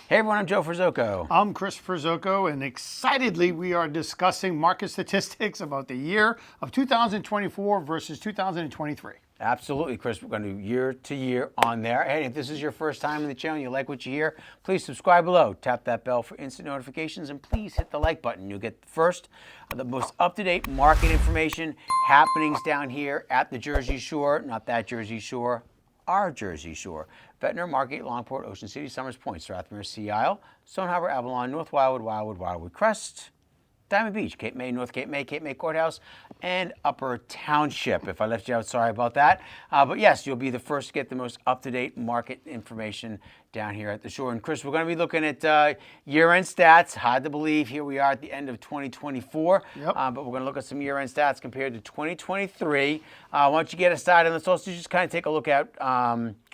Hey everyone, I'm Joe Ferzoco. I'm Chris Ferzoco, and excitedly we are discussing market statistics about the year of 2024 versus 2023. Absolutely, Chris. We're going to do year to year on there. Hey, if this is your first time in the channel and you like what you hear, please subscribe below. Tap that bell for instant notifications, and please hit the like button. You'll get first the most up-to-date market information, happenings down here at the Jersey Shore, not that Jersey Shore, our Jersey Shore. Ventnor, Margate, Longport, Ocean City, Somers Point, Strathmere, Sea Isle, Stone Harbor, Avalon, North Wildwood, Wildwood Crest, Diamond Beach, Cape May, North Cape May Courthouse, and Upper Township. If I left you out, sorry about that. But yes, you'll be the first to get the most up-to-date market information down here at the shore. And Chris, we're going to be looking at year-end stats. Hard to believe, here we are at the end of 2024. Yep. But we're going to look at some year-end stats compared to 2023. Once you get us started, let's also just kind of take a look at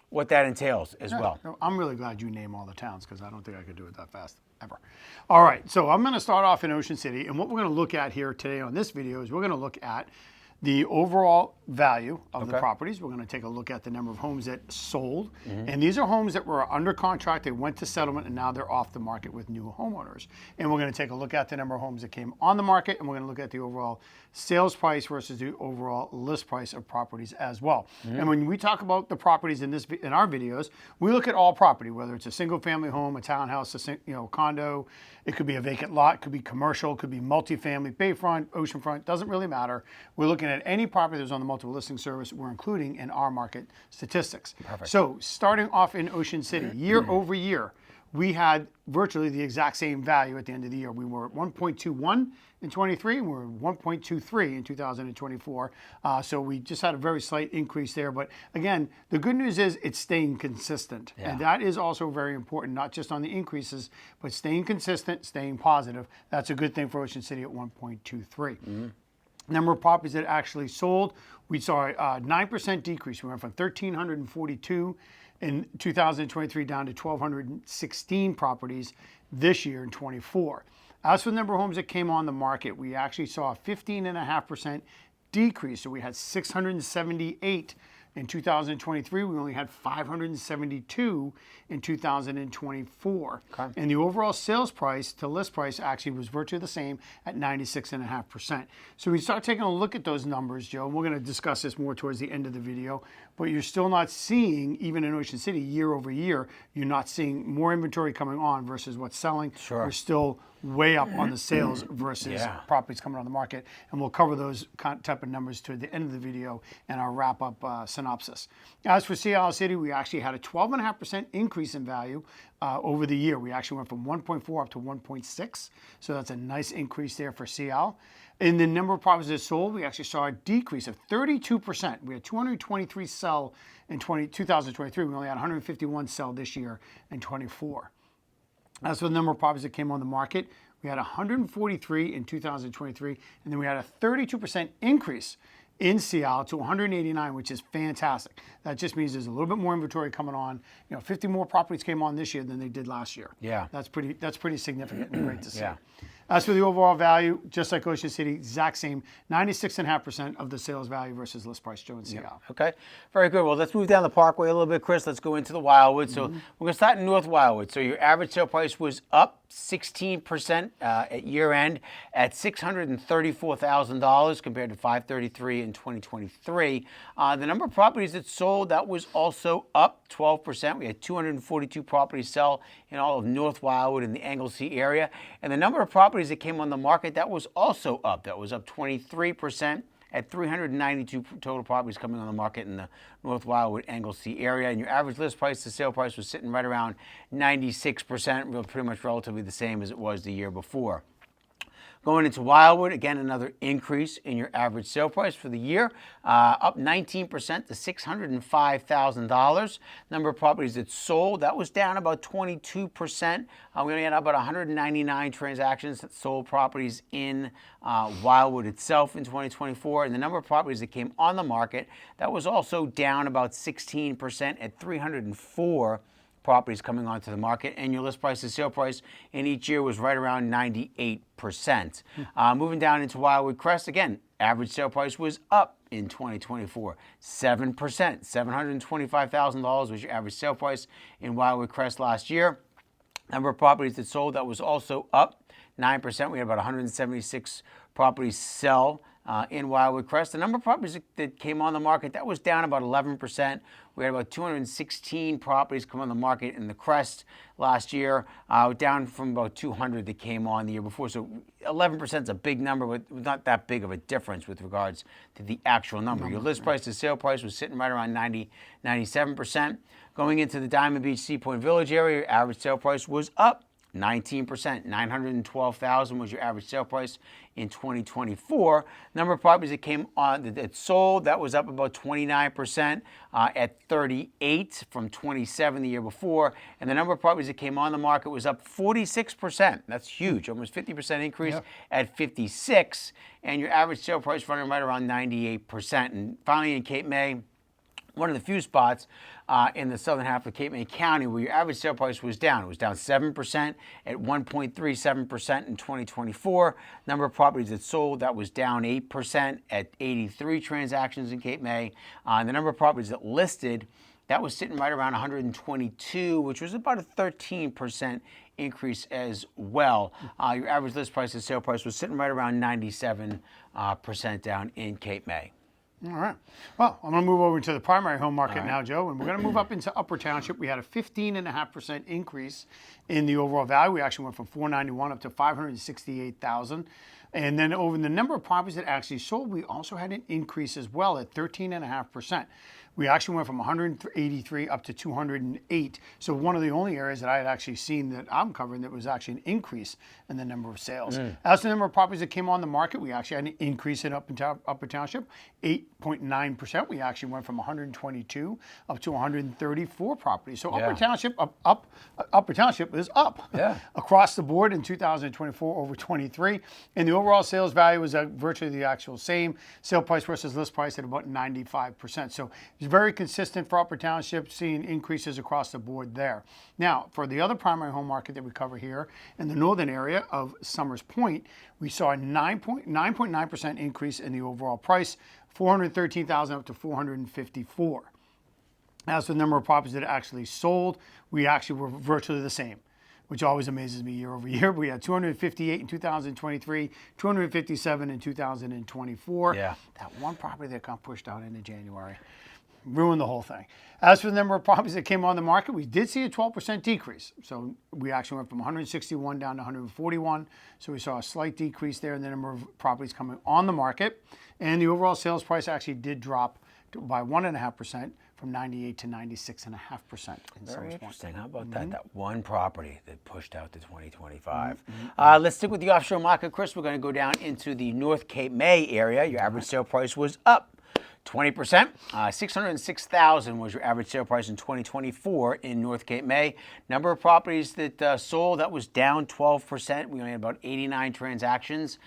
what that entails as well. I'm really glad you name all the towns because I don't think I could do it that fast ever. All right, so I'm going to start off in Ocean City, and what we're going to look at here today on this video is we're going to look at the overall value of the properties. We're going to take a look at the number of homes that sold. And these are homes that were under contract, they went to settlement, and now they're off the market with new homeowners. And we're going to take a look at the number of homes that came on the market, and we're going to look at the overall sales price versus the overall list price of properties as well. And when we talk about the properties in our videos, we look at all property, whether it's a single family home, a townhouse, a condo, it could be a vacant lot, could be commercial, could be multifamily, bayfront, oceanfront, doesn't really matter. We're looking at any property that's on the multiple listing service we're including in our market statistics. Perfect. So starting off in Ocean City, year over year, we had virtually the exact same value at the end of the year. We were at 1.21 in 23, and we were at 1.23 in 2024. So we just had a very slight increase there. But again, the good news is it's staying consistent. Yeah. And that is also very important, not just on the increases, but staying consistent, staying positive. That's a good thing for Ocean City at 1.23. Number of properties that actually sold, we saw a 9% decrease. We went from 1,342 in 2023 down to 1,216 properties this year in 24. As for the number of homes that came on the market, we actually saw a 15.5% decrease. So we had 678 in 2023. We only had 572 in 2024. Okay. And the overall sales price to list price actually was virtually the same at 96.5%. So we start taking a look at those numbers, Joe, and we're going to discuss this more towards the end of the video, but you're still not seeing, even in Ocean City, year over year, you're not seeing more inventory coming on versus what's selling. Sure. We're still way up on the sales versus properties coming on the market, and we'll cover those type of numbers to the end of the video and our wrap-up synopsis. As for Sea Isle City, we actually had a 12.5% increase in value over the year. We actually went from 1.4 up to 1.6, so that's a nice increase there for Sea Isle. In the number of properties that sold, we actually saw a decrease of 32%. We had 223 sell in 2023. We only had 151 sell this year in 24. As for the number of properties that came on the market, we had 143 in 2023, and then we had a 32% increase in Sea Isle to 189, which is fantastic. That just means there's a little bit more inventory coming on. 50 more properties came on this year than they did last year. Yeah. That's pretty significant and great to see. Yeah. As for the overall value, just like Ocean City, exact same, 96.5% of the sales value versus list price, Joe and Sea Isle. Okay, very good. Well, let's move down the Parkway a little bit, Chris. Let's go into the Wildwood. So we're going to start in North Wildwood. So your average sale price was up 16% at year end at $634,000 compared to $533,000 in 2023. The number of properties that sold, that was also up 12%. We had 242 properties sell in all of North Wildwood in the Anglesey area. And the number of properties that came on the market, that was also up. That was up 23% at 392 total properties coming on the market in the North Wildwood Anglesey area. And your average list price to sale price was sitting right around 96%, pretty much relatively the same as it was the year before. Going into Wildwood, again, another increase in your average sale price for the year, up 19% to $605,000. Number of properties that sold, that was down about 22%. We only had about 199 transactions that sold properties in Wildwood itself in 2024. And the number of properties that came on the market, that was also down about 16% at 304 properties coming onto the market, and your list price to sale price in each year was right around 98%. Moving down into Wildwood Crest, again, average sale price was up in 2024, 7%. $725,000 was your average sale price in Wildwood Crest last year. Number of properties that sold, that was also up 9%. We had about 176 properties sell in Wildwood Crest. The number of properties that came on the market, that was down about 11%. We had about 216 properties come on the market in the Crest last year, down from about 200 that came on the year before. So 11% is a big number, but not that big of a difference with regards to the actual number. Your list price to sale price was sitting right around 97%. Going into the Diamond Beach Sea Point Village area, your average sale price was up 19%. $912,000 was your average sale price in 2024. Number of properties that came on that sold, that was up about 29% at 38 from 27 the year before. And the number of properties that came on the market was up 46%. That's huge, almost 50% increase at 56. And your average sale price running right around 98%. And finally in Cape May, one of the few spots in the southern half of Cape May County where your average sale price was down. It was down 7% at 1.37% in 2024. Number of properties that sold, that was down 8% at 83 transactions in Cape May. The number of properties that listed, that was sitting right around 122, which was about a 13% increase as well. Your average list price to sale price was sitting right around 97% down in Cape May. All right. Well, I'm going to move over to the primary home market now, Joe, and we're going to move up into Upper Township. We had a 15.5% increase in the overall value. We actually went from $491 up to $568,000. And then over the number of properties that actually sold, we also had an increase as well at 13.5%. We actually went from 183 up to 208. So one of the only areas that I had actually seen that I'm covering that was actually an increase in the number of sales. As the number of properties that came on the market, we actually had an increase in Upper Township, 8.9%. We actually went from 122 up to 134 properties. So Upper Township Upper Township is up across the board in 2024 over 23. And the overall sales value was virtually the actual same. Sale price versus list price at about 95%. So it's very consistent for Upper Township, seeing increases across the board there. Now, for the other primary home market that we cover here in the northern area of Summers Point, we saw a 9.9% increase in the overall price, $413,000 up to $454,000. As for the number of properties that actually sold, we actually were virtually the same, which always amazes me year over year. We had 258 in 2023, 257 in 2024. That one property that got pushed out into January ruined the whole thing. As for the number of properties that came on the market, we did see a 12% decrease. So we actually went from 161 down to 141. So we saw a slight decrease there in the number of properties coming on the market. And the overall sales price actually did drop by 1.5%. From 98 to 96.5%. Very interesting. How about that? That one property that pushed out to 2025. Let's stick with the offshore market, Chris. We're going to go down into the North Cape May area. Your average sale price was up 20%. $606,000 was your average sale price in 2024 in North Cape May. Number of properties that sold, that was down 12%. We only had about 89 transactions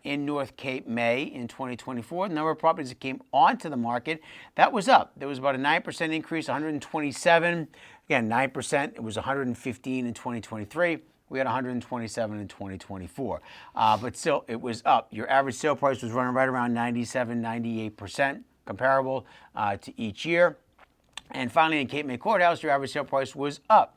in North Cape May in 2024. The number of properties that came onto the market, that was up. There was about a 9% increase, 127. Again, 9%. It was 115 in 2023. We had 127 in 2024. But still, it was up. Your average sale price was running right around 97, 98%, comparable to each year. And finally, in Cape May Courthouse, your average sale price was up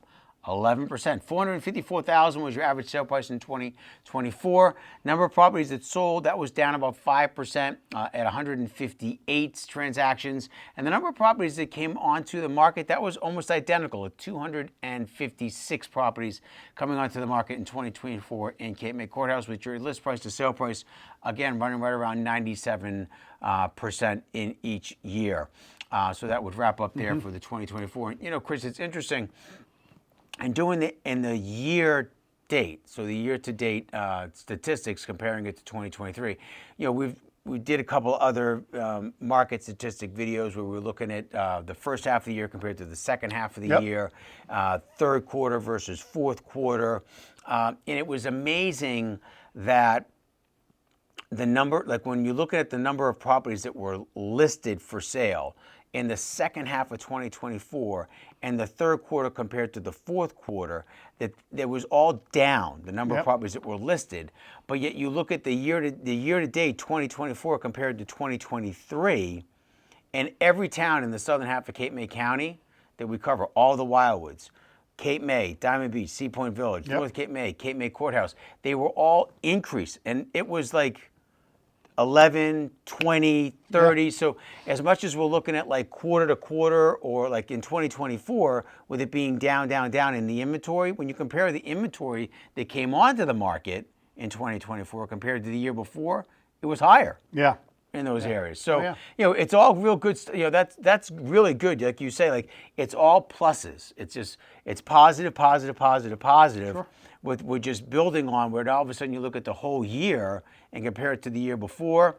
11%. $454,000 was your average sale price in 2024. Number of properties that sold, that was down about 5% at 158 transactions. And the number of properties that came onto the market, that was almost identical at 256 properties coming onto the market in 2024 in Cape May Courthouse, with your list price to sale price, again, running right around 97% in each year. So that would wrap up there for the 2024. You know, Chris, it's interesting. And doing it in the year date, so the year to date statistics, comparing it to 2023, you know, we did a couple other market statistic videos where we were looking at the first half of the year compared to the second half of the year, third quarter versus fourth quarter. And it was amazing that the number, like when you look at the number of properties that were listed for sale in the second half of 2024 and the third quarter compared to the fourth quarter, that there was all down, the number of properties that were listed. But yet you look at the year to date 2024 compared to 2023, and every town in the southern half of Cape May County that we cover, all the Wildwoods, Cape May, Diamond Beach, Sea Point Village, Yep. North Cape May Courthouse. They were all increased, and it was like 11, 20, 30. So as much as we're looking at like quarter to quarter, or like in 2024, with it being down, down, down in the inventory, when you compare the inventory that came onto the market in 2024 compared to the year before, it was higher. Yeah. In those areas. So, yeah. It's all real good. That's really good. Like you say, like it's all pluses. It's positive, positive, positive, positive. Sure. We're just building on where all of a sudden you look at the whole year and compare it to the year before,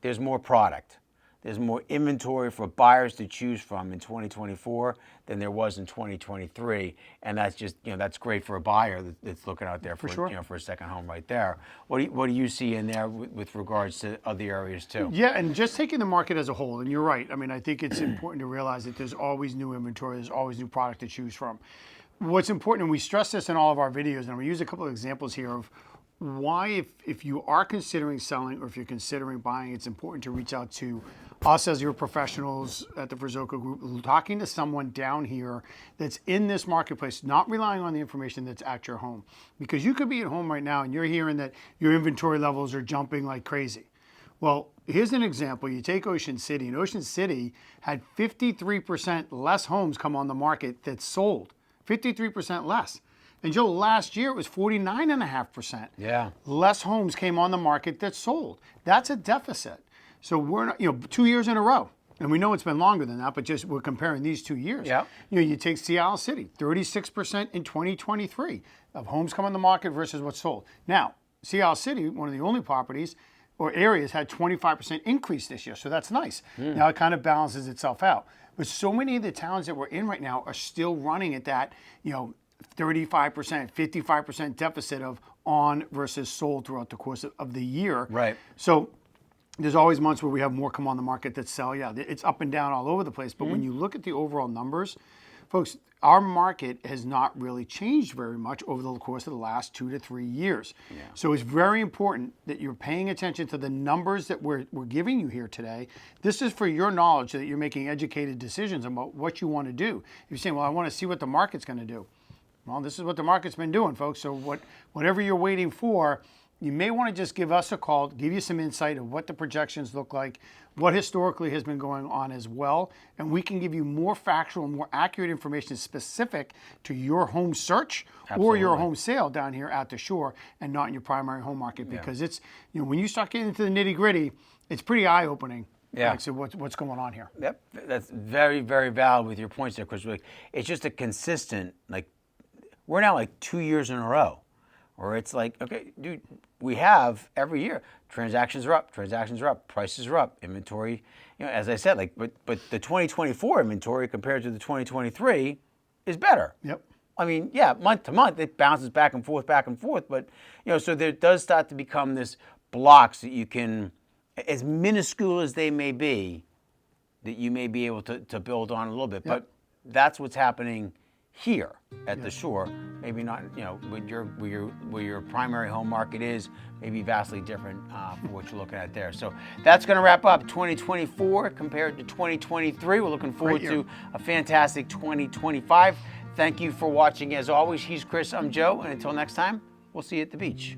there's more product. There's more inventory for buyers to choose from in 2024 than there was in 2023, and that's just that's great for a buyer that's looking out there for sure. For a second home right there. What do you see in there with regards to other areas too? Yeah, and just taking the market as a whole, and you're right. I mean, I think it's important to realize that there's always new inventory, there's always new product to choose from. What's important, and we stress this in all of our videos, and we use a couple of examples here of why, if you are considering selling or if you're considering buying, it's important to reach out to us as your professionals at the Ferzoco Group, talking to someone down here that's in this marketplace, not relying on the information that's at your home. Because you could be at home right now and you're hearing that your inventory levels are jumping like crazy. Well, here's an example. You take Ocean City, and Ocean City had 53% less homes come on the market that sold. 53% less. And Joe, last year it was 49.5%. Yeah. Less homes came on the market that sold. That's a deficit. So we're not, 2 years in a row. And we know it's been longer than that, but just we're comparing these 2 years. Yeah. You take Seattle City, 36% in 2023 of homes come on the market versus what's sold. Now, Seattle City, one of the only properties or areas, had 25% increase this year. So that's nice. Now it kind of balances itself out. But so many of the towns that we're in right now are still running at that, 35%, 55% deficit of on versus sold throughout the course of the year. Right. So there's always months where we have more come on the market that sell. Yeah, it's up and down all over the place. But when you look at the overall numbers, folks, our market has not really changed very much over the course of the last 2 to 3 years. Yeah. So it's very important that you're paying attention to the numbers that we're giving you here today. This is for your knowledge, so that you're making educated decisions about what you want to do. If you're saying, well, I want to see what the market's going to do. Well, this is what the market's been doing, folks. So whatever you're waiting for, you may want to just give us a call, give you some insight of what the projections look like, what historically has been going on as well, and we can give you more factual, more accurate information specific to your home search or your home sale down here at the shore, and not in your primary home market, because it's, when you start getting into the nitty gritty, it's pretty eye-opening. Yeah. Like, so what's going on here? Yep, that's very, very valid with your points there, because it's just a consistent, we're now 2 years in a row, where it's like, okay, dude, we have every year transactions are up, prices are up, inventory. As I said, but the 2024 inventory compared to the 2023 is better. Yep. I mean, yeah, month to month it bounces back and forth, but so there does start to become this blocks that you can, as minuscule as they may be, that you may be able to build on a little bit. Yep. But that's what's happening here at the shore. Maybe not, where your primary home market is, maybe vastly different for what you're looking at there. So that's going to wrap up 2024 compared to 2023. We're looking forward to a fantastic 2025. Thank you for watching. As always, he's Chris, I'm Joe, and until next time, we'll see you at the beach.